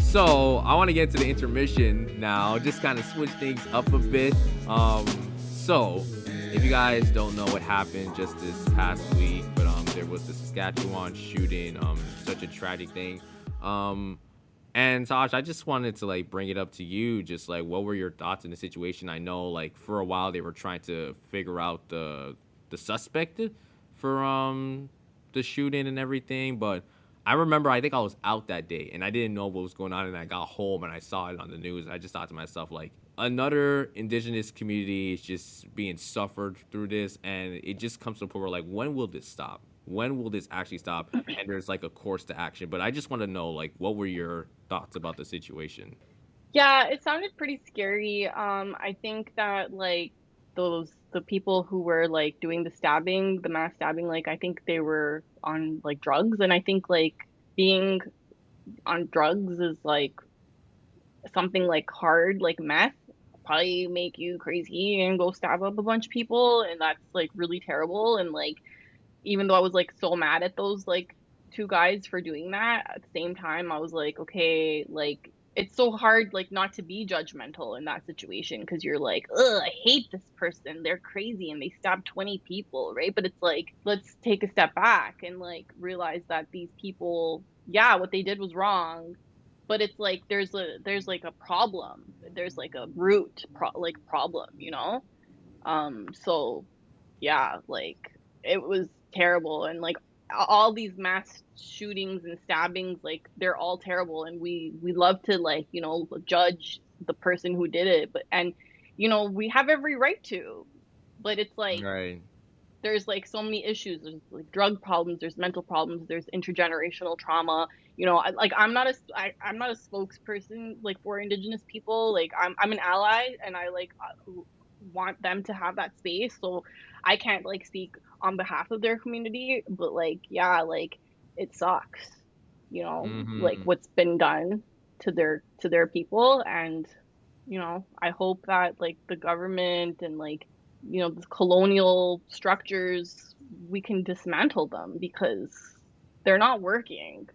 So I want to get to the intermission now, just kind of switch things up a bit. So if you guys don't know what happened just this past week, but there was the Saskatchewan shooting, such a tragic thing. Um, and Tosh, I just wanted to like bring it up to you, just like what were your thoughts in the situation? I know like for a while they were trying to figure out the suspect for the shooting and everything, but I remember I think I was out that day and I didn't know what was going on, and I got home and I saw it on the news. I just thought to myself like another indigenous community is just being suffered through this, and it just comes to a point where like when will this stop? When will this actually stop? And there's like a course to action. But I just want to know like what were your thoughts about the situation? Yeah, it sounded pretty scary. I think that like the people who were like doing the stabbing, the mass stabbing, like I think they were on like drugs, and I think like being on drugs is like something like hard, like meth, probably make you crazy and go stab up a bunch of people, and that's like really terrible. And like even though I was like so mad at those like two guys for doing that, at the same time I was like, okay, like it's so hard like not to be judgmental in that situation because you're like, ugh, I hate this person. They're crazy and they stabbed 20 people, right? But it's like, let's take a step back and like realize that these people, yeah, what they did was wrong, but it's like there's like a problem. There's like a like problem, you know? So yeah, like it was terrible, and like all these mass shootings and stabbings, like they're all terrible, and we love to like, judge the person who did it, but and we have every right to, but it's like Right. there's like so many issues. There's like drug problems, there's mental problems, there's intergenerational trauma. Like I'm not a spokesperson like for Indigenous people. Like I'm an ally, and I like want them to have that space. So I can't like speak on behalf of their community, but like yeah, like it sucks. Like Mm-hmm. what's been done to their people, and I hope that like the government and like the colonial structures, we can dismantle them because they're not working.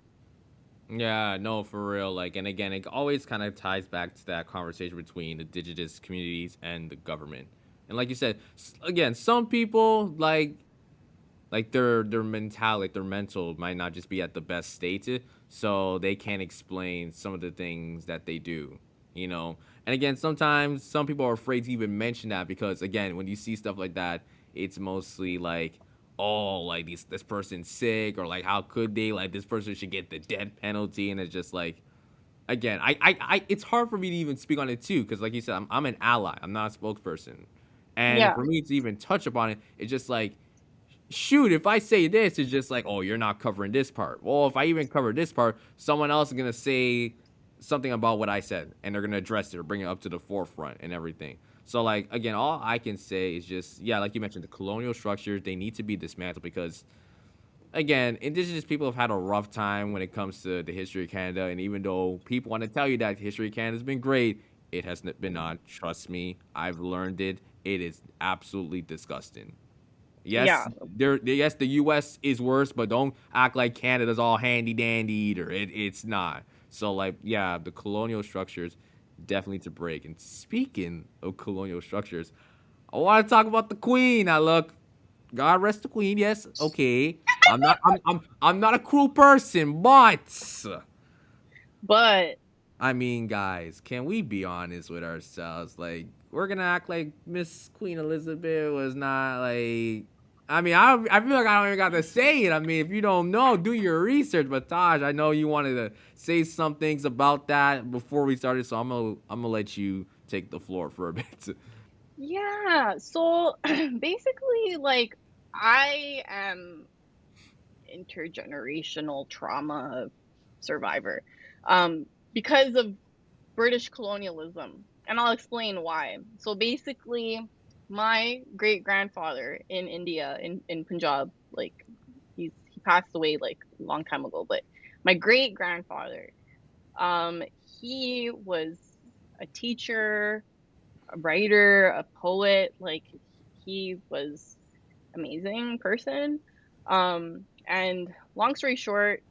Yeah, no, for real. Like, and again, it always kind of ties back to that conversation between indigenous communities and the government. And like you said, again, some people like their mentality, like their mental might not just be at the best state, so they can't explain some of the things that they do, you know. And again, sometimes some people are afraid to even mention that because again, when you see stuff like that, it's mostly like, oh, like this person's sick, or like how could they, like this person should get the death penalty, and it's just like again, it's hard for me to even speak on it too because like you said, I'm an ally, I'm not a spokesperson, and Yeah. for me to even touch upon it, it's just like shoot, if I say this, it's just like, oh, you're not covering this part. Well, if I even cover this part, someone else is gonna say something about what I said, and they're gonna address it or bring it up to the forefront and everything. So, like, again, all I can say is just, yeah, like you mentioned, the colonial structures, they need to be dismantled because, again, indigenous people have had a rough time when it comes to the history of Canada. And even though people want to tell you that the history of Canada has been great, it has been not. Trust me, I've learned it. It is absolutely disgusting. Yes, Yeah. yes, the U.S. is worse, but don't act like Canada's all handy dandy either. It's not. So like, yeah, the colonial structures definitely to break. And speaking of colonial structures, I want to talk about the Queen. Now look, God rest the Queen. Yes, okay. I'm not a cruel person, but But I mean, guys, can we be honest with ourselves? Like, we're gonna act like Miss Queen Elizabeth was not like. I mean, I feel like I don't even got to say it. I mean, if you don't know, do your research. But Taj, I know you wanted to say some things about that before we started, so I'm gonna let you take the floor for a bit. yeah, so basically like I am intergenerational trauma survivor, because of British colonialism. And I'll explain why. So basically, my great grandfather in India, in Punjab, like he passed away like a long time ago, but my great grandfather, um, he was a teacher, a writer, a poet. Like he was amazing person. And long story short,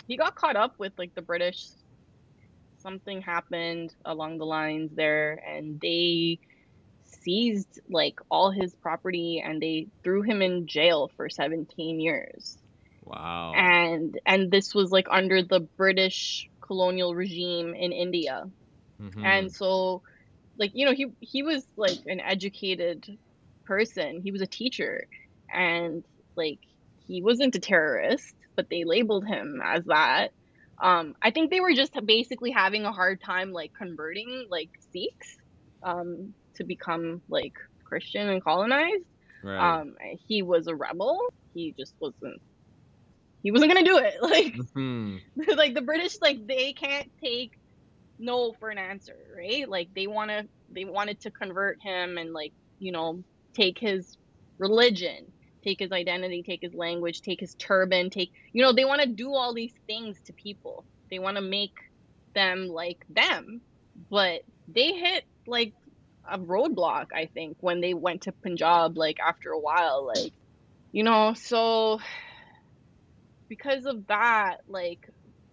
he got caught up with like the British something happened along the lines there, and they seized like all his property and they threw him in jail for 17 years. Wow. And this was like under the British colonial regime in India. Mm-hmm. And so like, you know, he was like an educated person. He was a teacher, and like he wasn't a terrorist, but they labeled him as that. I think they were just basically having a hard time like converting like Sikhs to become like Christian and colonized. Right. He was a rebel. He wasn't gonna do it. Like Mm-hmm. like the British, like they can't take no for an answer, right? Like they wanted to convert him and like, you know, take his religion, take his identity, take his language, take his turban, take, you know, they want to do all these things to people. They want to make them like them, but they hit like a roadblock, I think, when they went to Punjab, like after a while, like, you know, so because of that, like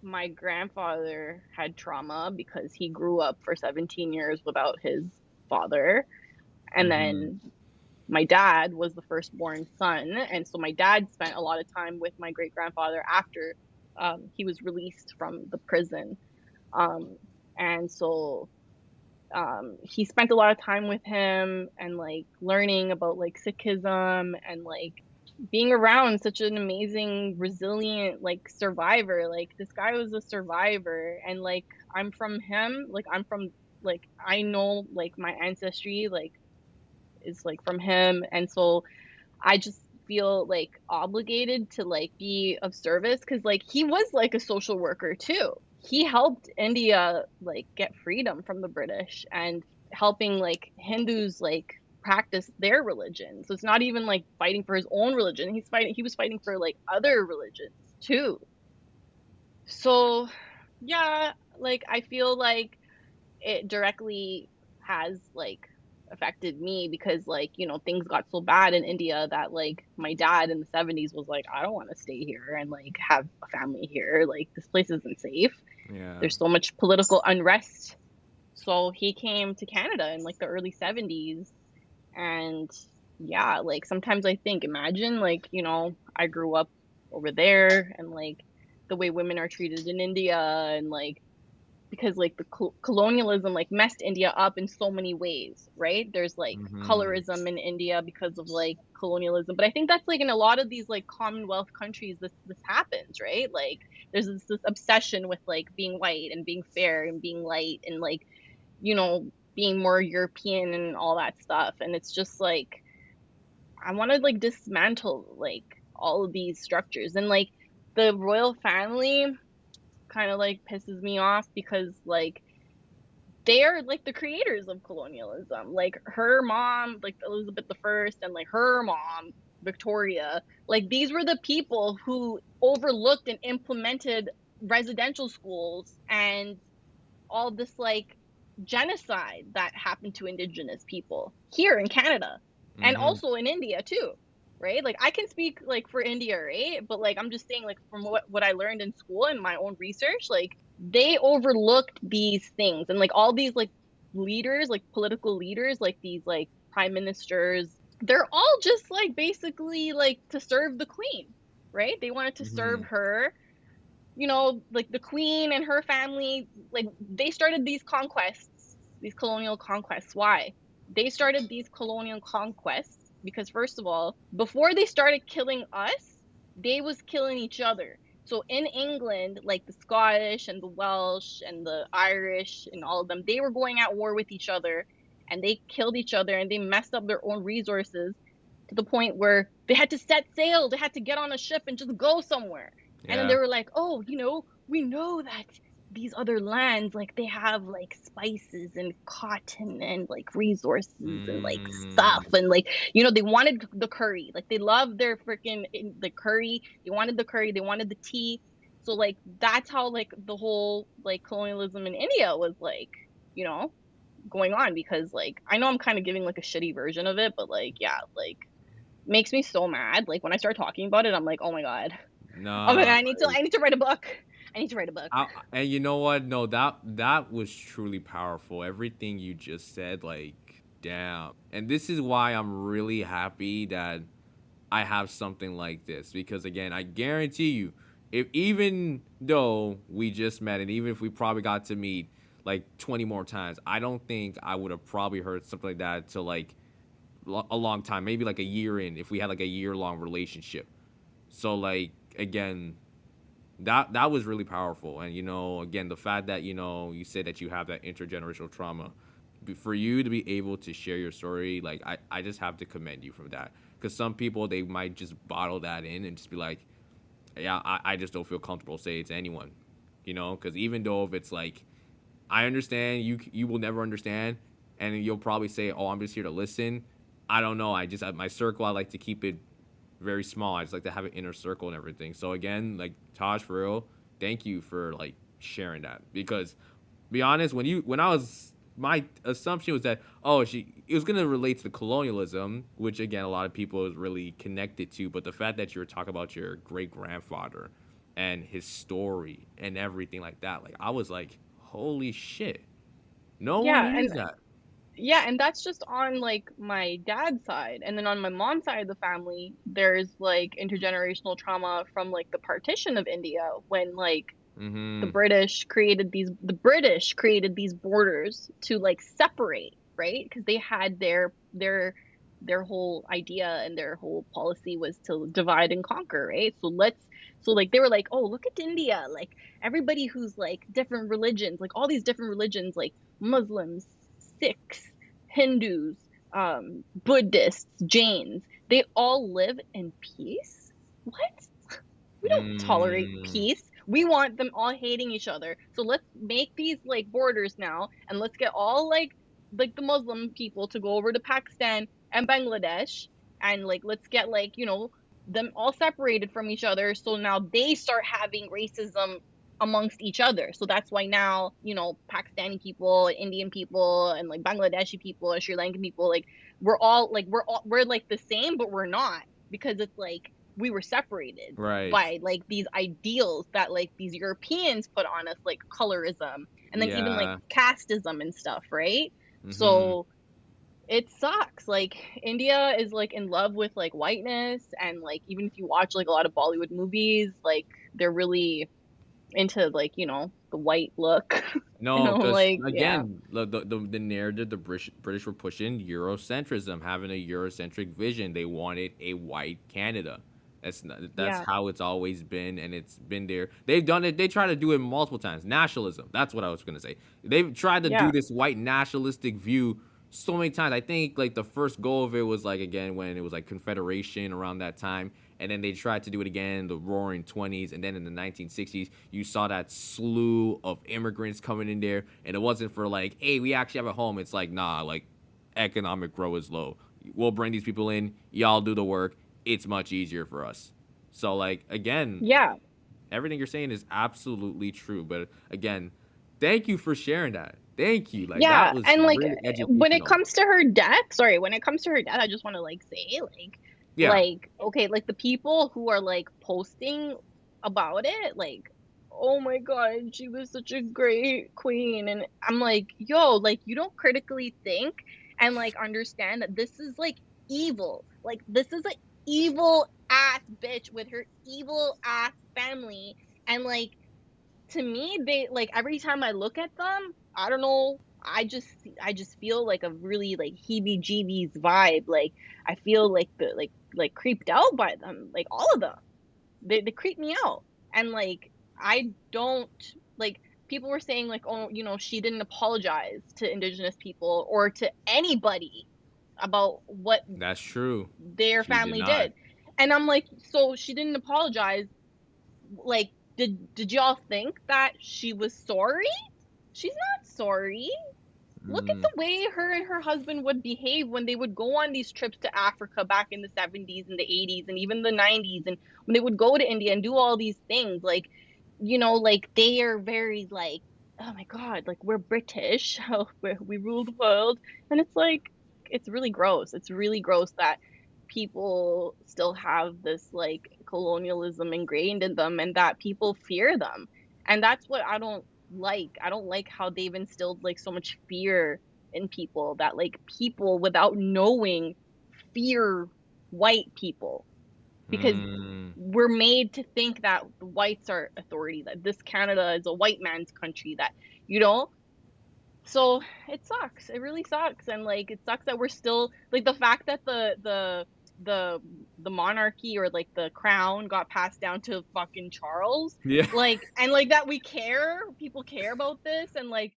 my grandfather had trauma because he grew up for 17 years without his father. And Mm-hmm. then my dad was the firstborn son. And so my dad spent a lot of time with my great grandfather after he was released from the prison. Um, and so he spent a lot of time with him and like learning about like Sikhism and like being around such an amazing, resilient, like survivor. Like this guy was a survivor, and like I'm from him. Like I'm from like I know like my ancestry like is like from him, and so I just feel like obligated to like be of service because like he was like a social worker too. He helped India like get freedom from the British and helping like Hindus like practice their religion. So it's not even like fighting for his own religion. He was fighting for like other religions too. So yeah, like I feel like it directly has like affected me because like, you know, things got so bad in India that like my dad in the 70s was like, I don't want to stay here and like have a family here. Like this place isn't safe. Yeah. There's so much political unrest. So he came to Canada in like the early 70s. And yeah, like sometimes I think, imagine like, you know, I grew up over there and like the way women are treated in India and like because like the colonialism like messed India up in so many ways, right? There's like Mm-hmm. colorism in India because of like colonialism, but I think that's like in a lot of these like Commonwealth countries this happens, right? Like there's this obsession with like being white and being fair and being light and like, you know, being more European and all that stuff, and it's just like I want to like dismantle like all of these structures and like the royal family kind of like pisses me off because like they are like the creators of colonialism. Like her mom, like Elizabeth the First, and like her mom, Victoria, like these were the people who overlooked and implemented residential schools and all this like genocide that happened to Indigenous people here in Canada and Mm-hmm. also in India too. Right? Like I can speak like for India, right? But like I'm just saying like from what I learned in school and my own research, like they overlooked these things and like all these like leaders, like political leaders, like these like prime ministers, they're all just like basically like to serve the queen, right? They wanted to serve Mm-hmm. her, you know, like the queen and her family, like they started these conquests, these colonial conquests. Why? They started these colonial conquests because first of all, before they started killing us, they was killing each other. So in England, like the Scottish and the Welsh and the Irish and all of them, they were going at war with each other and they killed each other and they messed up their own resources to the point where they had to set sail, they had to get on a ship and just go somewhere. And then they Yeah. were like, oh, you know, we know that these other lands, like they have like spices and cotton and like resources and like stuff. Mm. And like, you know, they wanted the curry. Like they loved their freaking the curry. They wanted the curry. They wanted the tea. So like that's how like the whole like colonialism in India was like, you know, going on because like I know I'm kind of giving like a shitty version of it, but like yeah, like makes me so mad. Like when I start talking about it, I'm like, oh my god, Nah, I need to write a book. I need to write a book. And you know what? No, that was truly powerful. Everything you just said, like, damn. And this is why I'm really happy that I have something like this, because again, I guarantee you, if even though we just met and even if we probably got to meet like 20 more times, I don't think I would have probably heard something like that till like a long time, maybe like a year in, if we had like a year-long relationship. So like again, that was really powerful. And again, the fact that you say that you have that intergenerational trauma, for you to be able to share your story, like I just have to commend you for that. Because some people, they might just bottle that in and just be like, yeah, I just don't feel comfortable saying it to anyone, because even though if it's like, I understand, you will never understand, and you'll probably say, oh, I'm just here to listen. I don't know, I just, at my circle, I like to keep it very small. I just like to have an inner circle and everything. So again, like, Taj, for real, thank you for like sharing that. Because be honest, when I was, my assumption was that, oh, it was gonna relate to the colonialism, which again a lot of people is really connected to. But the fact that you were talking about your great grandfather and his story and everything like that, like, I was like, holy shit, no one Yeah, hears and that. yeah, and that's just on like my dad's side. And then on my mom's side of the family, there's like intergenerational trauma from like the partition of India, when like Mm-hmm. the British created these borders to like separate, right? Because they had their whole idea and their whole policy was to divide and conquer, right? So like they were like, oh, look at India, like everybody who's like different religions, like all these different religions, like Muslims, Sikhs, Hindus, Buddhists, Jains, they all live in peace. What? We don't tolerate Mm. peace. We want them all hating each other. So let's make these like borders now, and let's get all like the Muslim people to go over to Pakistan and Bangladesh, and like let's get like them all separated from each other. So now they start having racism amongst each other. So that's why now Pakistani people, Indian people, and like Bangladeshi people and Sri Lankan people, like we're like the same, but we're not, because it's like we were separated Right. by like these ideals that like these Europeans put on us, like colorism, and then even like Yeah. casteism and stuff, right? Mm-hmm. So it sucks. Like India is like in love with like whiteness, and like even if you watch like a lot of Bollywood movies, like they're really into like the white look. No, because Like yeah, again, the narrative the British were pushing Eurocentrism, having a Eurocentric vision. They wanted a white Canada. That's yeah, how it's always been, and it's been there. They've done it. They try to do it multiple times. Nationalism. That's what I was gonna say. They've tried to do yeah, this white nationalistic view so many times. I think like the first goal of it was like, again, when it was like Confederation around that time, and then they tried to do it again in the Roaring '20s, and then in the 1960s, you saw that slew of immigrants coming in there, and it wasn't for like, hey, we actually have a home. It's like, nah, like, economic growth is low. We'll bring these people in. Y'all do the work. It's much easier for us. So like, again, yeah. everything you're saying is absolutely true. But again, thank you for sharing that. Thank you. Like, that Yeah, was and like really when it educational. comes to her death, sorry, when it comes to her death, I just want to like say Yeah. okay, like the people who are like posting about it, like, oh my God, she was such a great queen, and I'm like, yo, like you don't critically think and like understand that this is like evil. Like this is a evil ass bitch with her evil ass family, and like to me they like every time I look at them, I don't know, I just feel like a really like heebie jeebies vibe. Like I feel like the like creeped out by them, like all of them. They creep me out. And like I don't like, people were saying like, oh, she didn't apologize to Indigenous people or to anybody about what That's true. their She did family not. did. And I'm like, so she didn't apologize, like did y'all think that she was sorry? She's not sorry. Look at Mm. the way her and her husband would behave when they would go on these trips to Africa back in the 70s and the 80s and even the 90s, and when they would go to India and do all these things, like like they are very like, oh my God, like we're British, we rule the world. And it's like, it's really gross. It's really gross that people still have this like colonialism ingrained in them and that people fear them. And that's what I don't like. I don't like how they've instilled like so much fear in people, that like people without knowing fear white people, because Mm, we're made to think that the whites are authority, that this Canada is a white man's country, that you know. So it sucks. It really sucks. And like it sucks that we're still like the fact that the the monarchy, or like the crown, got passed down to fucking Charles. yeah. Like, and like that we care, people care about this, and like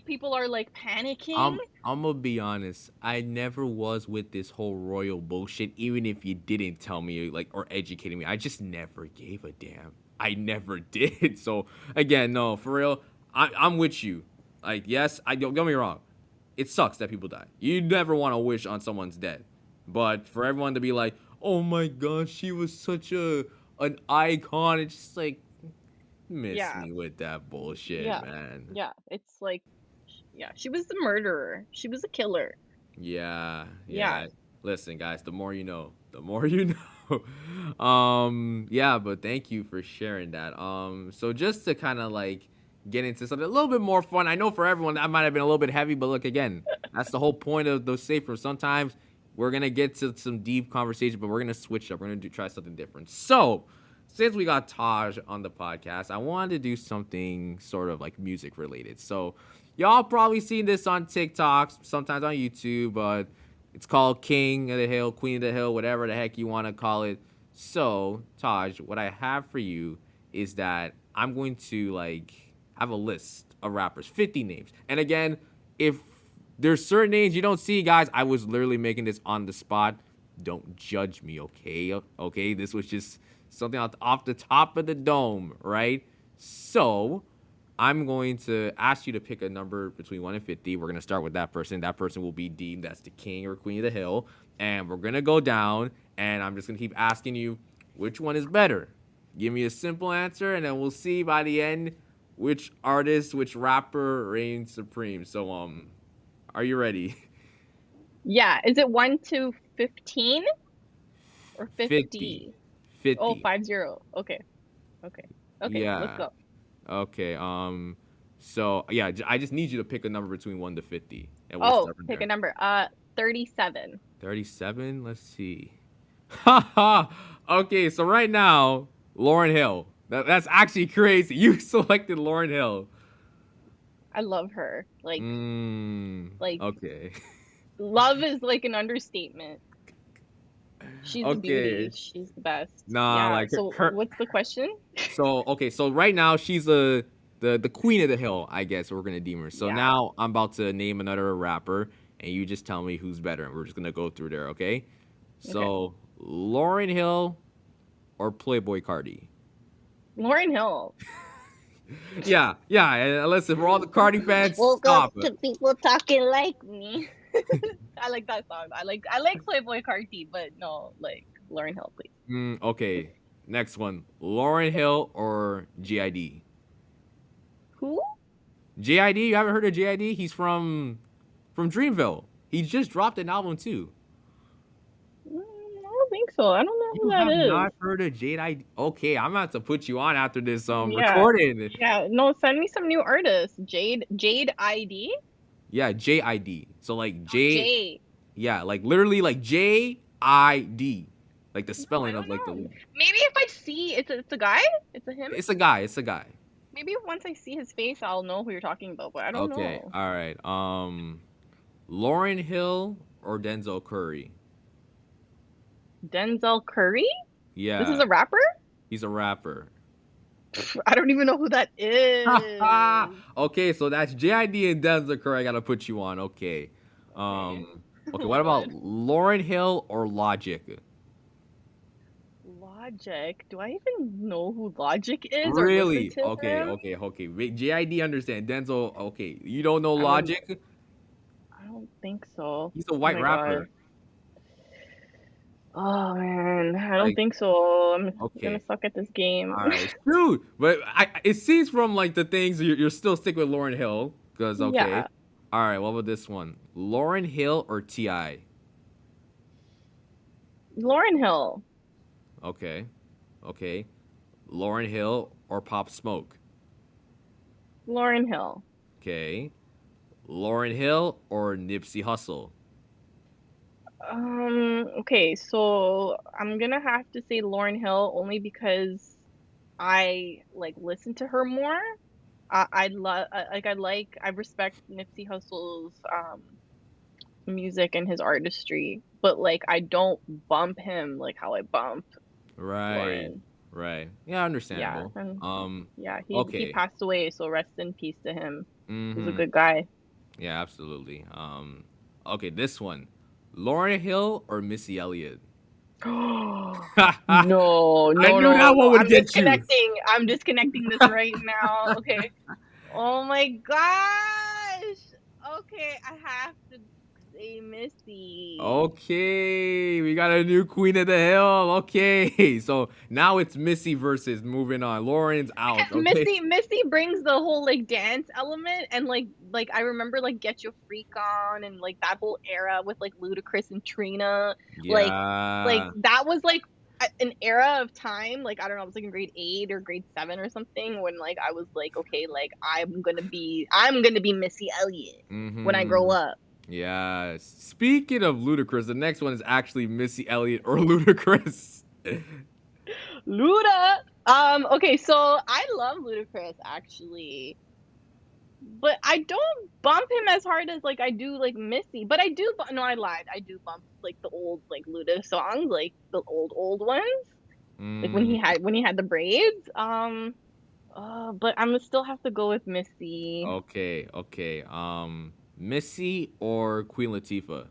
people are like panicking. I'm gonna be honest. I never was with this whole royal bullshit. Even if you didn't tell me, like, or educated me, I just never gave a damn. I never did. So again, no, for real, I'm with you. Like, yes, I don't get me wrong. It sucks that people die. You never want to wish on someone's dead, but for everyone to be like, "Oh my god, she was such an icon," it's just like, miss Yeah. me with that bullshit, Yeah. man. Yeah. It's like, yeah, she was the murderer. She was a killer. Yeah, Yeah. yeah. Listen, guys, the more you know, the more you know. Yeah, but thank you for sharing that. So just to kind of like get into something a little bit more fun. I know for everyone that might have been a little bit heavy, but look again, that's the whole point of those safe rooms. Sometimes we're gonna get to some deep conversation, but we're gonna switch up. We're gonna try something different. So since we got Taj on the podcast, I wanted to do something sort of like music related. So y'all probably seen this on TikTok, sometimes on YouTube, but it's called King of the Hill, Queen of the Hill, whatever the heck you want to call it. So, Taj, what I have for you is that I'm going to like have a list of rappers, 50 names. And again, if there's certain names you don't see, guys, I was literally making this on the spot. Don't judge me, okay? Okay, this was just something off the top of the dome, right? So, I'm going to ask you to pick a number between 1 and 50. We're going to start with that person. That person will be deemed as the king or queen of the hill. And we're going to go down, and I'm just going to keep asking you which one is better. Give me a simple answer, and then we'll see by the end which artist, which rapper reigns supreme. So, are you ready? Yeah. Is it 1 to 15 or 50. 50? Oh, 50. 50. Okay. Okay. Okay. Let's Yeah. go. Okay. So, yeah, I just need you to pick a number between 1 to 50, and we'll Oh, start from pick a there. number. 37. 37. Let's see. Haha. Okay, so right now, Lauryn Hill. That's actually crazy. You selected Lauryn Hill. I love her. Like Okay. love is like an understatement. She's a beauty. Okay. She's the best. Nah, Yeah. like So what's the question? so okay, so right now she's the queen of the hill, I guess we're gonna deem her. So Yeah. now I'm about to name another rapper, and you just tell me who's better, and we're just gonna go through there, okay? Okay. So Lauryn Hill or Playboy Cardi? Lauryn Hill. Yeah, yeah. And listen, for all the Cardi fans, Woke up stop it. to people talking like me. I like that song. I like Playboy Carti, but no, like Lauryn Hill, please. Okay, next one. Lauryn Hill or JID? Who? JID, you haven't heard of JID? He's from Dreamville. He just dropped an album too. I don't think so. I don't know who You that have is. not heard of JID? Okay, I'm about to put you on after this Yeah. recording. Yeah. No, send me some new artists. Jade ID? Yeah, JID. So like J, Jay. yeah, like literally like JID. Like the No, I spelling of don't like know. the Maybe if I see it's a guy? It's a him? it's a guy, it's a guy. Maybe once I see his face I'll know who you're talking about, but I don't Okay, know. all right. Lauryn Hill or Denzel Curry? Denzel Curry? This is Yeah, a rapper? he's a rapper. I don't even know who that is. Okay, so that's JID and Denzel Curry. I gotta put you on. Okay. Okay. Okay. Oh What about God. Lauryn Hill or Logic? Logic. Do I even know who Logic is or listen Really? to Okay. him? Okay. Okay. Wait, JID understand. Denzel. Okay. You don't know I don't Logic? I don't think so. He's a Oh white my God. rapper. Oh man, I don't Like. think so. I'm gonna Okay. suck at this game. All right. Shoot. But it seems from like the things you're still sticking with Lauryn Hill. Cause okay. Yeah. All right. What about this one? Lauryn Hill or Ti? Lauryn Hill. Okay. Okay. Lauryn Hill or Pop Smoke? Lauryn Hill. Okay. Lauryn Hill or Nipsey Hussle? Okay, so I'm gonna have to say Lauryn Hill only because I like listen to her more. I love I respect Nipsey Hussle's music and his artistry, but like I don't bump him like how I bump Right. Lauren. Right. Yeah, Yeah, understandable. and yeah, he Okay. passed away, so rest in peace to him. He was a Mm-hmm. good guy. Yeah, absolutely. Okay, this one. Lauryn Hill or Missy Elliott? I No, no, knew no, that no. one would get you. I'm disconnecting this right now. Okay. Oh my gosh. Okay, I have to say Missy. Okay, we got a new Queen of the Hill. Okay, so now it's Missy versus moving on. Lauren's out. Because Okay. Missy brings the whole like dance element and like I remember like Get Your Freak On and like that whole era with like Ludacris and Trina. Like like Yeah. that was like an era of time, like I don't know, I was like in grade 8 or grade 7 or something when like I was like, okay, like I'm gonna be Missy Elliott when I grow Mm-hmm. up. Yeah. Speaking of Ludacris, the next one is actually Missy Elliott or Ludacris. Luda. Okay, so I love Ludacris actually, but I don't bump him as hard as like I do like Missy. But I do. No, I lied. I do bump like the old like Luda songs, like the old ones, like Mm, when he had the braids. But I'm gonna still have to go with Missy. okay, okay. Missy or Queen Latifah?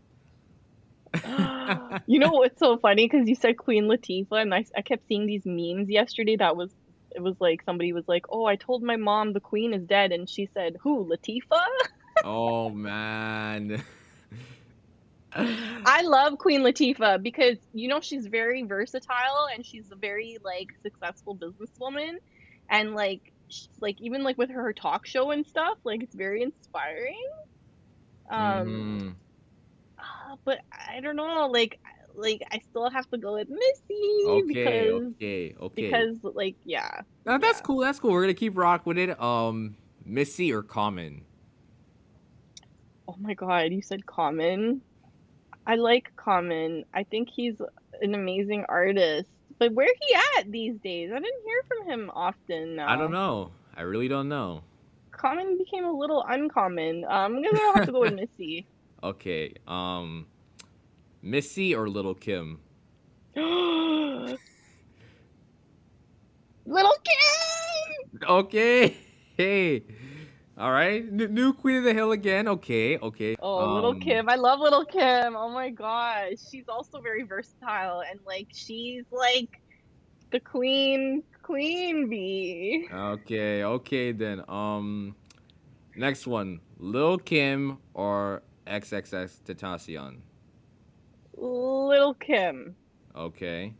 You know what's so funny? Because you said Queen Latifah, and I kept seeing these memes yesterday. It was like somebody was like, "Oh, I told my mom the Queen is dead," and she said, "Who, Latifah?" Oh man. I love Queen Latifah because you know she's very versatile and she's a very like successful businesswoman, and like even like with her talk show and stuff, like it's very inspiring. Um, Mm-hmm. but I don't know, like I still have to go with Missy Okay, okay, okay. because like yeah, Now that's yeah. cool. That's cool. We're gonna keep rock with it. Missy or Common? Oh my God, you said Common. I like Common. I think he's an amazing artist. But where he at these days? I didn't hear from him often I don't now. know. I really don't know. Common became a little uncommon. I'm gonna have to go with Missy. Okay. Missy or Little Kim? Little Kim! Okay. Hey. All right. New Queen of the Hill again. Okay. Okay. Oh, Little Kim. I love Little Kim. Oh my gosh. She's also very versatile and like she's like the queen bee. Okay. Okay then. Next one. Lil Kim or XXX Tentacion? Little Kim. Okay.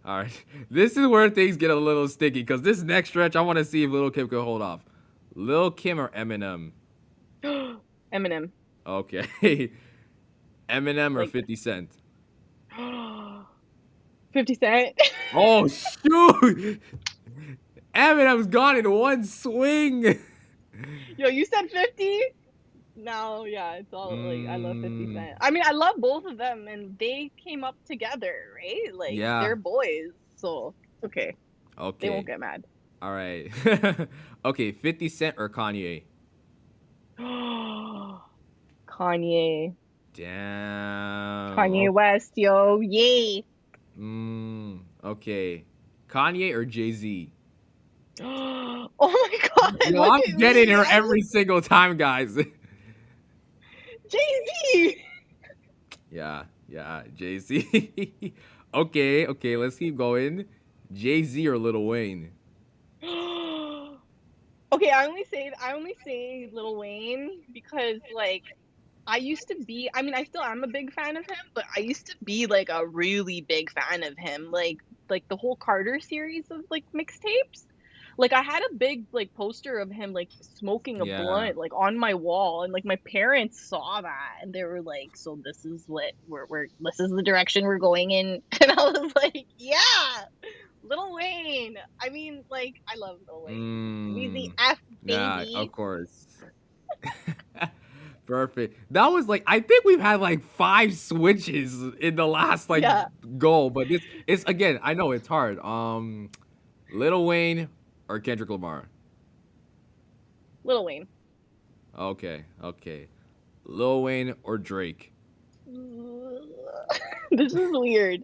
All right. This is where things get a little sticky because this next stretch, I want to see if Lil Kim can hold off. Lil Kim or Eminem? Eminem. Okay. Eminem or Like 50 Cent? 50 Cent. Oh, shoot. Eminem's gone in one swing. Yo, you said 50? No, yeah, it's all like I love 50 Mm, Cent. I mean, I love both of them and they came up together, right? Like yeah. they're boys. So, okay. They won't Okay. get mad. All right. Okay. 50 Cent or Kanye? Kanye. Damn. Kanye West, yo. Yay. Okay. Kanye or Jay Z? Oh my God, Yo, look I'm at getting me. her every single time, guys. Jay-Z. Yeah, yeah, Jay Z. Okay, okay, let's keep going. Jay Z or Lil Wayne? Okay, I only say Lil Wayne because like I mean I still am a big fan of him, but I used to be like a really big fan of him. Like the whole Carter series of like mixtapes. Like I had a big like poster of him like smoking a Yeah. blunt like on my wall and like my parents saw that and they were like, "So this is what we're this is the direction we're going in." And I was like, "Yeah. Lil Wayne." I mean, like I love Lil Wayne. Mm. Weezy F Nah, of baby. course. Perfect. That was like I think we've had like 5 switches in the last like Yeah, goal, but this it's again. I know it's hard. Lil Wayne or Kendrick Lamar. Lil Wayne. Okay, okay. Lil Wayne or Drake. This is weird.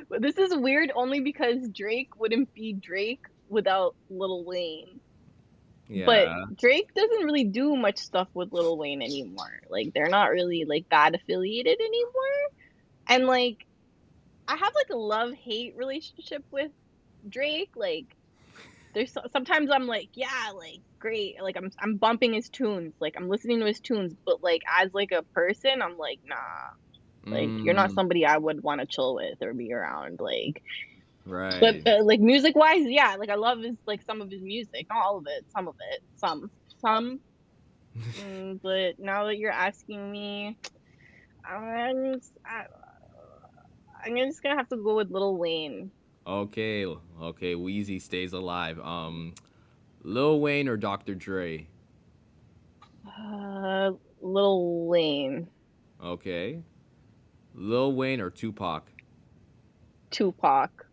But this is weird only because Drake wouldn't be Drake without Lil Wayne. But Yeah. Drake doesn't really do much stuff with Lil Wayne anymore. Like they're not really like that affiliated anymore. And like I have like a love-hate relationship with Drake. Like sometimes I'm like, yeah, like great. Like I'm bumping his tunes. Like I'm listening to his tunes, but like as like a person, I'm like, nah. Like you're not Mm, somebody I would want to chill with or be around. Like, but right. like music wise, yeah, like I love his like some of his music, not all of it, some of it, some. But now that you're asking me, I'm I, I'm just gonna have to go with Lil Wayne. Okay, okay. Wheezy stays alive. Lil Wayne or Dr. Dre. Lil Wayne, Okay. Lil Wayne or Tupac. Tupac,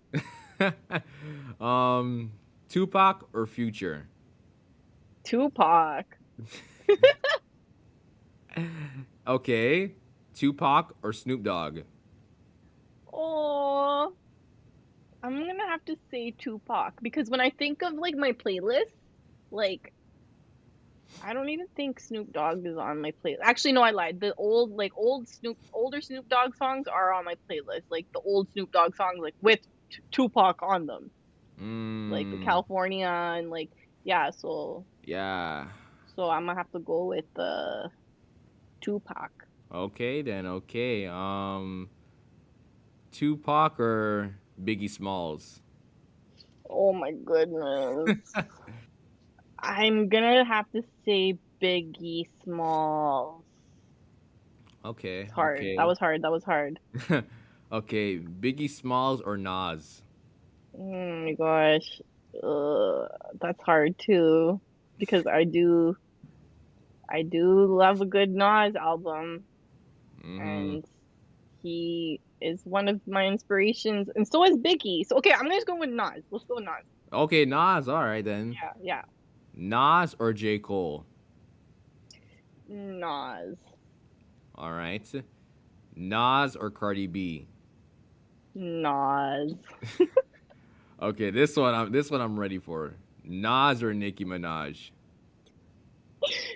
um, Tupac or Future. Tupac. Okay. Tupac or Snoop Dogg. Oh, I'm gonna have to say Tupac because when I think of like my playlist, like I don't even think Snoop Dogg is on my playlist. Actually, no, I lied. The older Snoop Dogg songs are on my playlist. Like the old Snoop Dogg songs, like with Tupac on them, like the Mm, California and like yeah. yeah. So I'm gonna have to go with Tupac. Okay then. Okay. Tupac or Biggie Smalls. Oh my goodness. I'm gonna have to say Biggie Smalls. Okay. It's hard. That Okay. was hard. That was hard. Okay. Biggie Smalls or Nas. Oh my gosh. That's hard too because I do love a good Nas album Mm-hmm. and he is one of my inspirations and so is Biggie. So okay, I'm gonna just go with Nas. Let's go with Nas. Okay, Nas. All right then. Yeah, yeah. Nas or J. Cole. Nas. All right. Nas or Cardi B. Nas. Okay, this one I'm ready for. Nas or Nicki Minaj.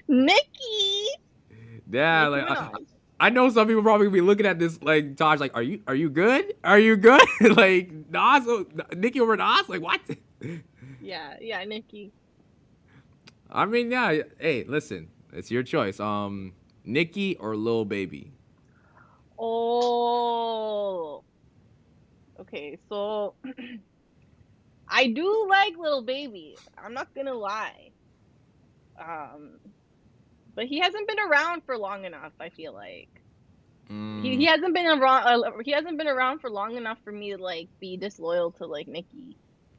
Nicki. Yeah, Nicki like Minaj. I know some people probably be looking at this like Taj, like, are you good? Are you good? Like Nicki over Nas? Like what? Yeah, yeah, Nicki. I mean, yeah. Hey, listen, it's your choice. Nicki or Lil Baby. Oh. Okay, so I do like Little Baby. I'm not gonna lie. Um, but he hasn't been around for long enough, I feel like. He Mm, hasn't been around for long enough for me to like be disloyal to like Nicki.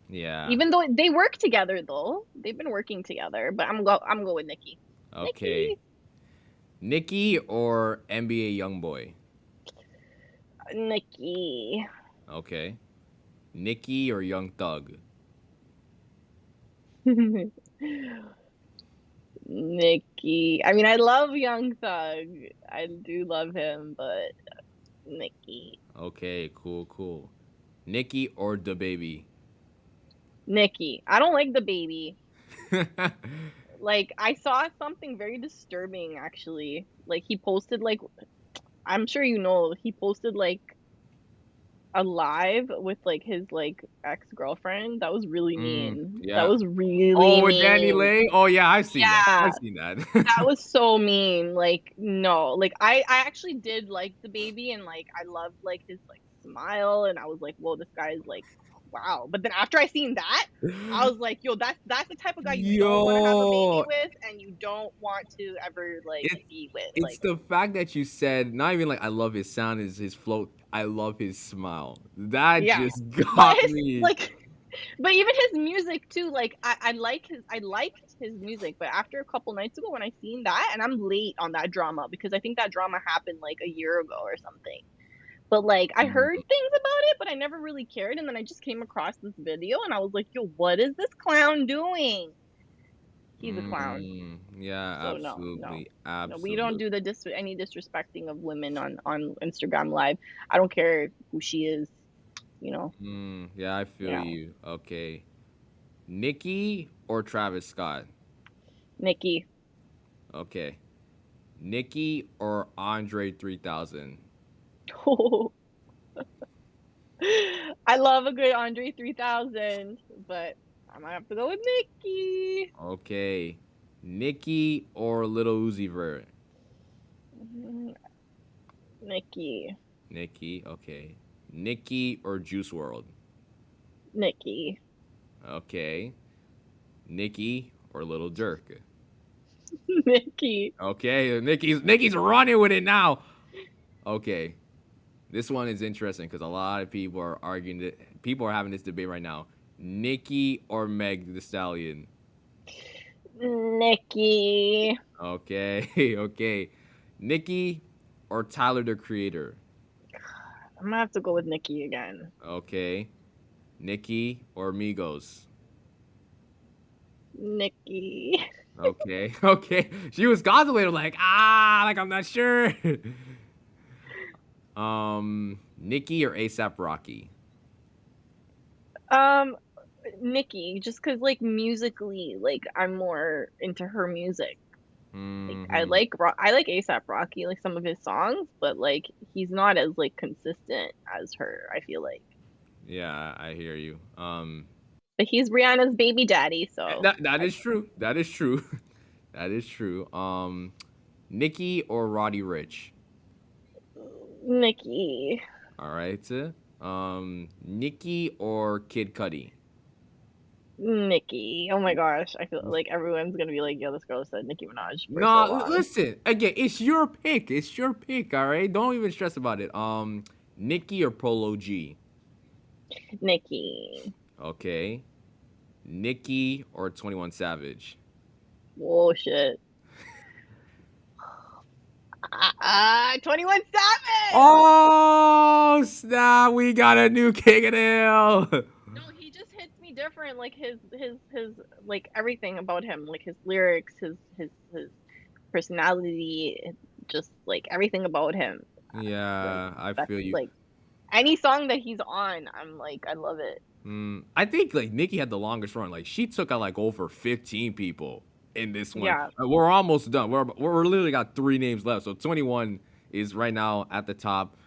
yeah. Even though they work together though. They've been working together, but I'm go with Nicki. Okay. Nicki. Nicki or NBA YoungBoy. Nicki. Okay. Nicki or Young Thug. Nicki. I mean, I love Young Thug. I do love him, but Nicki. Okay, cool, cool. Nicki or the baby. Nicki. I don't like the baby. Like, I saw something very disturbing actually. Like, he posted, like, I'm sure you know, he posted, like, a live with, like, his, like, ex-girlfriend. That was really mean. That Yeah. was really Oh, with Danny mean. Lay. Oh yeah, I've seen that. Yeah. I've seen That that. was so mean. Like, no. Like I actually did like the baby and like I loved like his like smile and I was like, whoa, this guy's like wow. But then after I seen that, I was like, yo, that's the type of guy you don't want to have a baby Yo, with and you don't want to ever like it be with. it's Like, the fact that you said not even like I love his sound, is his float. I love his smile. That yeah. just But got his me. like But even his music too, like I liked his music, but after a couple nights ago when I seen that, and I'm late on that drama because I think that drama happened like a year ago or something. But like I heard Mm, things about it, but I never really cared. And then I just came across this video and I was like, yo, what is this clown doing? He's a clown. yeah, So no, no. absolutely, No, we don't absolutely. do the any disrespecting of women on Instagram Live. I don't care who she is, you know. Yeah, I feel Yeah. you. Okay. Nicki or Travis Scott? Nikki. Okay. Nicki or Andre 3000? I love a good Andre 3000, but I might have to go with Nikki. Okay. Nicki or Little Uzi Vert? Mm, Nikki. Nicki, okay. Nicki or Juice World? Nikki. Okay. Nicki or Little Dirk? Nikki. Okay, Nicki's running with it now. Okay. This one is interesting because a lot of people are arguing that people are having this debate right now. Nicki or Meg the Stallion? Nikki. Okay, okay. Nicki or Tyler the Creator? I'm gonna have to go with Nikki again. Okay. Nicki or Migos? Nikki. Okay, okay. She was contemplating like, like I'm not sure. Nicki or ASAP Rocky? Um, Nikki, just cause like musically, like I'm more into her music. Like Hmm. I like ASAP Rocky, like some of his songs, but like he's not as like consistent as her, I feel like. Yeah, I hear you. But he's Rihanna's baby daddy, so That is true. That is true. That is true. Nicki or Roddy Rich? Nikki. All right. Nicki or Kid Cudi? Nikki. Oh my gosh. I feel like everyone's gonna be like, yo, this girl said Nicki Minaj for so No, long. listen. Again, it's your pick. It's your pick. All right. Don't even stress about it. Nicki or Polo G? Nikki. Okay. Nicki or 21 Savage? Whoa shit. 21 Savage! Oh snap! We got a new King of the Hill. No, he just hits me different. Like his like everything about him, like his lyrics, his personality, just like everything about him. Like Yeah, I that's feel you. like any song that he's on, I'm like I love it. I think like Nikki had the longest run. Like she took out like over 15 people in this one. Yeah. We're almost done. We're literally got 3 names left. So 21 is right now at the top.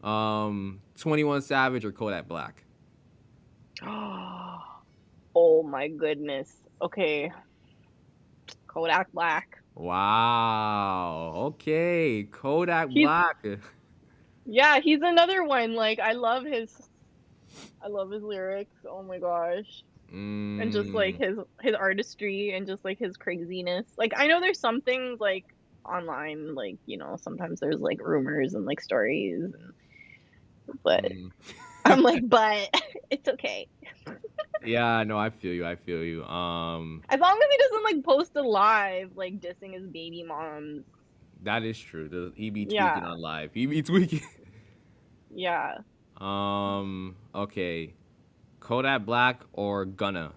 21 Savage or Kodak Black. Oh my goodness. Okay. Kodak Black. Wow. Okay, Kodak He's Black. yeah, he's another one. Like I love his lyrics. Oh my gosh. And just like Mm, his artistry and just like his craziness. Like I know there's some things like online, like, you know, sometimes there's like rumors and like stories and, but mm. I'm like, but it's okay. Yeah, no, I feel you. I feel you. As long as he doesn't like post a live like dissing his baby moms. That is true. He be tweaking Yeah. on live. He be tweaking. Yeah. Okay. Kodak Black or Gunna?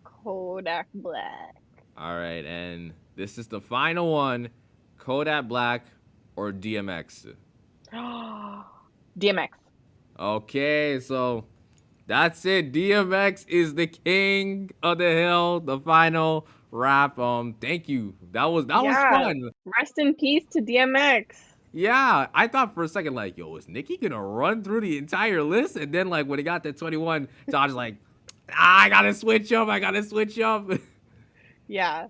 Kodak Black. All right, and this is the final one. Kodak Black or DMX? DMX. Okay, so that's it. DMX is the king of the hill. The final rap. Thank you. That was Yeah. fun. Rest in peace to DMX. Yeah, I thought for a second like, yo, is Nicki gonna run through the entire list? And then like when he got to 21, Josh like, I gotta switch up. I gotta switch up. Yeah.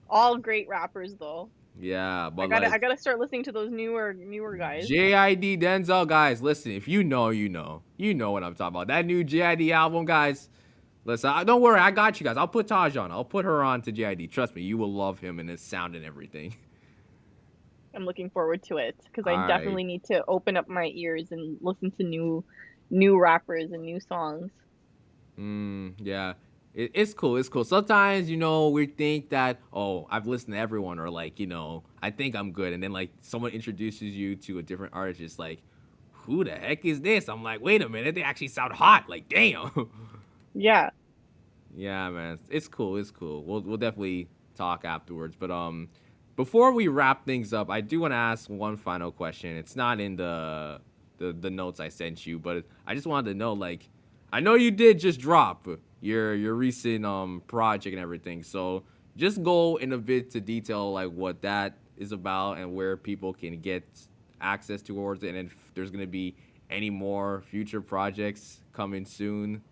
All great rappers though. Yeah, I but gotta like I gotta start listening to those newer guys. JID Denzel guys, listen, if you know, you know. You know what I'm talking about. That new JID album, guys. Listen, don't worry, I got you guys. I'll put Taj on. I'll put her on to JID. Trust me, you will love him and his sound and everything. I'm looking forward to it because I All right. definitely need to open up my ears and listen to new rappers and new songs. Yeah. It's cool. It's cool. Sometimes, we think that, oh, I've listened to everyone, or like, I think I'm good. And then like someone introduces you to a different artist, just like, who the heck is this? I'm like, wait a minute, they actually sound hot. Like, damn. Yeah. Yeah, man. It's cool. It's cool. We'll definitely talk afterwards. But before we wrap things up, I do want to ask one final question. It's not in the notes I sent you, but I just wanted to know, like, I know you did just drop your recent project and everything. So just go in a bit to detail like what that is about and where people can get access towards it, and if there's gonna be any more future projects coming soon.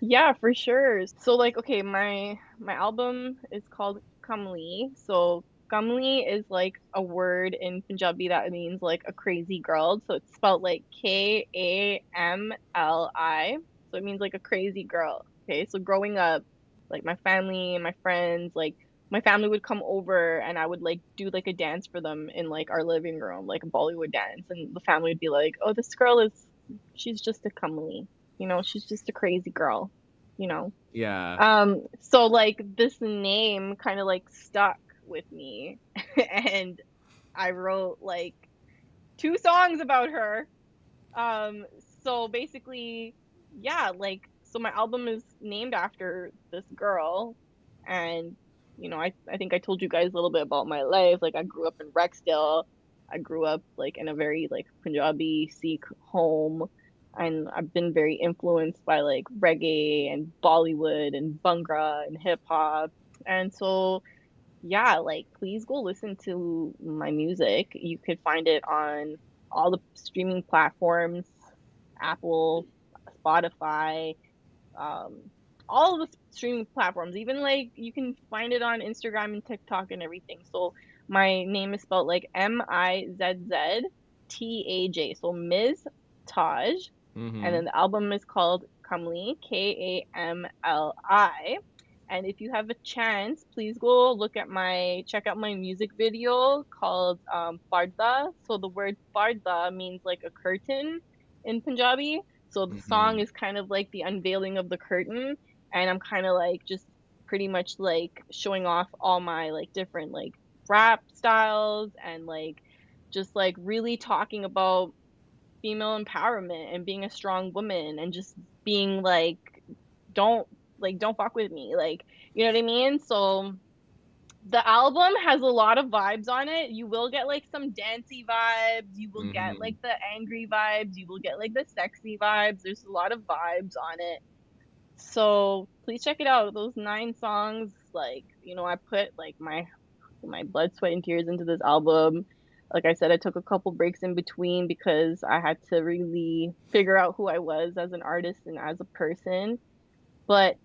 Yeah, for sure. So like okay, my album is called Kamli. So Kamli is like a word in Punjabi that means like a crazy girl. So it's spelled like Kamli. So it means like a crazy girl. Okay? So growing up, like my family and my friends, like my family would come over and I would like do like a dance for them in like our living room, like a Bollywood dance, and the family would be like, "Oh, this girl is she's just a Kamli. She's just a crazy girl, you know. Yeah. So like this name kind of like stuck with me and I wrote like two songs about her. Um, so basically, yeah, like so my album is named after this girl and I think I told you guys a little bit about my life. Like I grew up in Rexdale. I grew up like in a very like Punjabi Sikh home and I've been very influenced by like reggae and Bollywood and Bhangra and hip hop. And so yeah, like please go listen to my music. You could find it on all the streaming platforms, Apple, Spotify, um, all of the streaming platforms. Even like you can find it on Instagram and TikTok and everything. So my name is spelled like Mizztaj. So Ms. Taj. And Mm-hmm. then the album is called Kamli, Kamli. And if you have a chance, please go check out my music video called Parda. So the word Parda means like a curtain in Punjabi. So the Mm-hmm. song is kind of like the unveiling of the curtain. And I'm kind of like just pretty much like showing off all my like different like rap styles and like just like really talking about female empowerment and being a strong woman and just being don't don't fuck with me, like, you know what I mean? So the album has a lot of vibes on it. You will get like some dancey vibes, you will get Mm-hmm. like the angry vibes, you will get like the sexy vibes. There's a lot of vibes on it. So please check it out. Those 9 songs, like, I put like my blood, sweat, and tears into this album. Like I said, I took a couple breaks in between because I had to really figure out who I was as an artist and as a person. But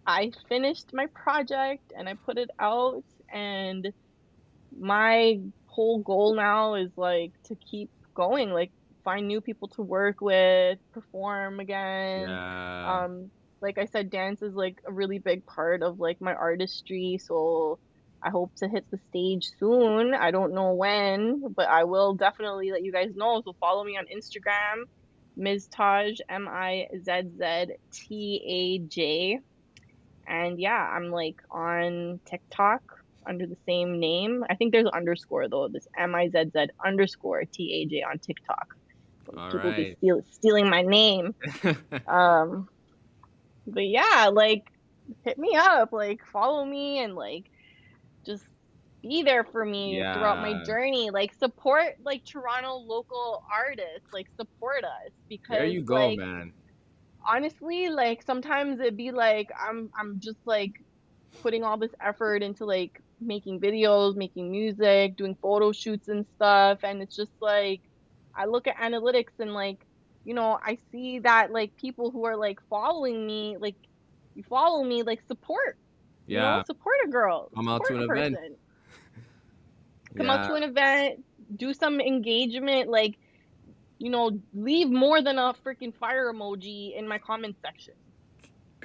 I finished my project and I put it out, and my whole goal now is like to keep going, like find new people to work with, perform again. Yeah. Um, like I said, dance is like a really big part of like my artistry, so I hope to hit the stage soon. I don't know when, but I will definitely let you guys know. So follow me on Instagram, Ms. Taj, Mizztaj. And yeah, I'm like on TikTok under the same name. I think there's an underscore though. This Mizzz_TAJ on TikTok. All People be right. stealing my name. Um, but yeah, like hit me up, like follow me, and like just be there for me throughout my Yeah. journey. Like support like Toronto local artists. Like support us There because you go, like man. honestly, like sometimes it'd be like I'm just like putting all this effort into like making videos, making music, doing photo shoots and stuff, and it's just like I look at analytics and like I see that like people who are like following me, like you follow me, like support, Yeah. support a girl, I'm out support to an a event. person, come out Yeah. to an event, do some engagement, like leave more than a freaking fire emoji in my comment section.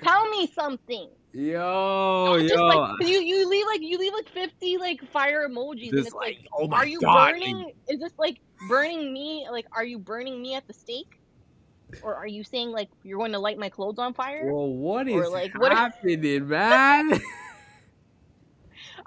Tell me something. Yo, Don't just like, yo. cause you leave like 50 like fire emojis, and Just it's like, like, oh are my you God. Like, burning? Is this like burning me? Like, are you burning me at the stake? Or are you saying like you're going to light my clothes on fire? Well, what Or is like what? happening, man?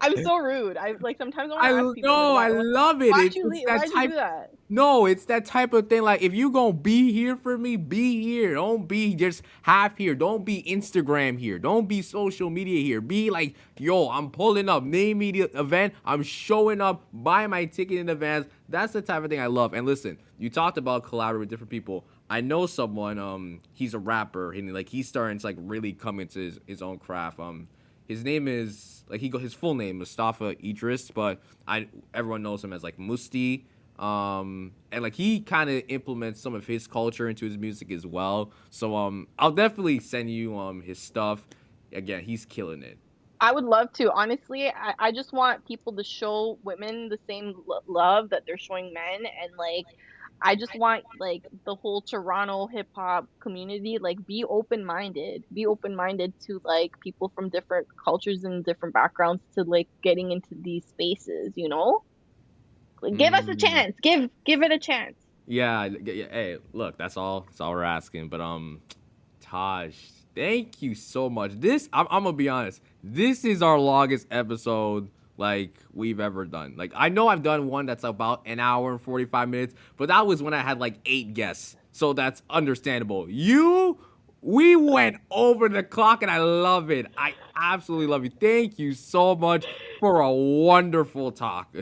I'm so rude. I like sometimes I want I to ask people like know, I love it. why'd you It's leave? that Why'd you type. do that? No, it's that type of thing. Like, if you gonna be here for me, be here. Don't be just half here. Don't be Instagram here. Don't be social media here. Be like, yo, I'm pulling up. Name me the event. I'm showing up. Buy my ticket in advance. That's the type of thing I love. And listen, you talked about collaborating with different people. I know someone. He's a rapper, and like he's starting to like really come into his own craft. His name is like his full name Mustafa Idris, but everyone knows him as like Musti. And like he kind of implements some of his culture into his music as well. So I'll definitely send you his stuff. Again, he's killing it. I would love to. Honestly, I just want people to show women the same love that they're showing men. And like, I just want like the whole Toronto hip hop community, like be open minded. Be open minded to like people from different cultures and different backgrounds to like getting into these spaces, you know? Like, give us a Mm. chance. Give it a chance. Yeah, yeah. Hey, look, that's all. That's all we're asking. But Taj, thank you so much. I'm gonna be honest. This is our longest episode like we've ever done. Like I know I've done one that's about an hour and 45 minutes, but that was when I had like 8 guests. So that's understandable. We went over the clock and I love it. I absolutely love you. Thank you so much for a wonderful talk.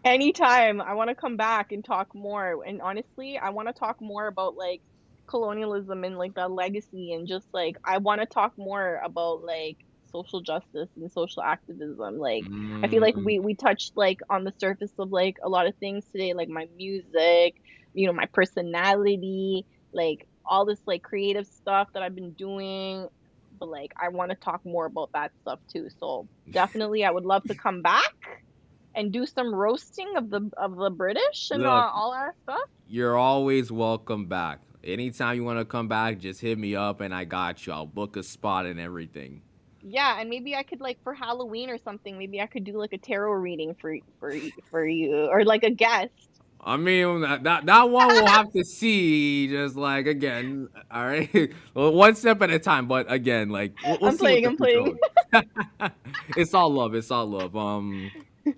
Anytime. I want to come back and talk more. And honestly, I want to talk more about like colonialism and like the legacy and just like I want to talk more about like social justice and social activism. Like I feel like Mm. we touched like on the surface of like a lot of things today, like my music, you know, my personality, like all this like creative stuff that I've been doing. But like I want to talk more about that stuff too. So definitely I would love to come back and do some roasting of the British and Look, all our stuff. you're always welcome back. Anytime you want to come back, just hit me up and I got you. I'll book a spot and everything. Yeah, and maybe I could like for Halloween or something. Maybe I could do like a tarot reading for you or like a guest. I mean, that one we'll have to see. Just like again, all right, well, one step at a time. But again, like we'll I'm see what playing. the I'm future playing. holds. It's all love. It's all love.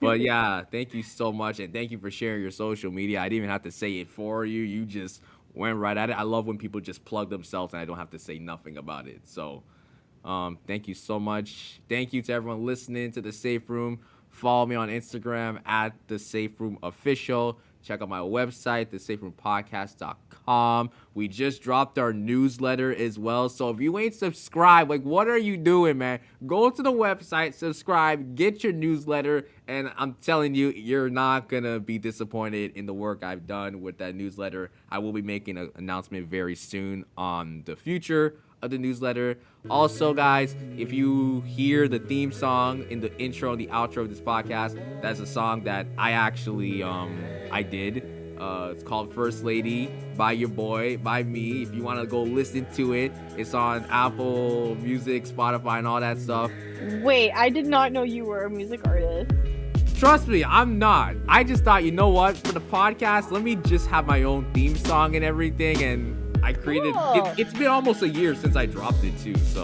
But yeah, thank you so much, and thank you for sharing your social media. I didn't even have to say it for you. You just went right at it. I love when people just plug themselves, and I don't have to say nothing about it. So, thank you so much. Thank you to everyone listening to the Safe Room. Follow me on Instagram at the Safe Room Official. Check out my website, thesaferoompodcast.com. We just dropped our newsletter as well. So if you ain't subscribed, like, what are you doing, man? Go to the website, subscribe, get your newsletter, and I'm telling you, you're not going to be disappointed in the work I've done with that newsletter. I will be making an announcement very soon on the future of the newsletter. Also, guys, if you hear the theme song in the intro and the outro of this podcast, that's a song that I actually I did. It's called First Lady by your boy, by me. If you want to go listen to it, it's on Apple Music, Spotify, and all that stuff. Wait, I did not know you were a music artist. Trust me, I'm not. I just thought, you know what, for the podcast, let me just have my own theme song and everything, and I created Cool. it's been almost a year since I dropped it too, so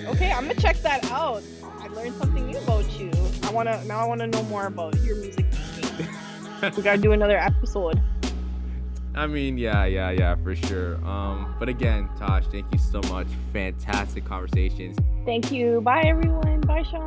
Okay, I'm gonna check that out. I learned something new about you. I wanna know more about your music making. We gotta do another episode. I mean, yeah, for sure. But again, Tosh, thank you so much. Fantastic conversations. Thank you. Bye everyone. Bye Sean.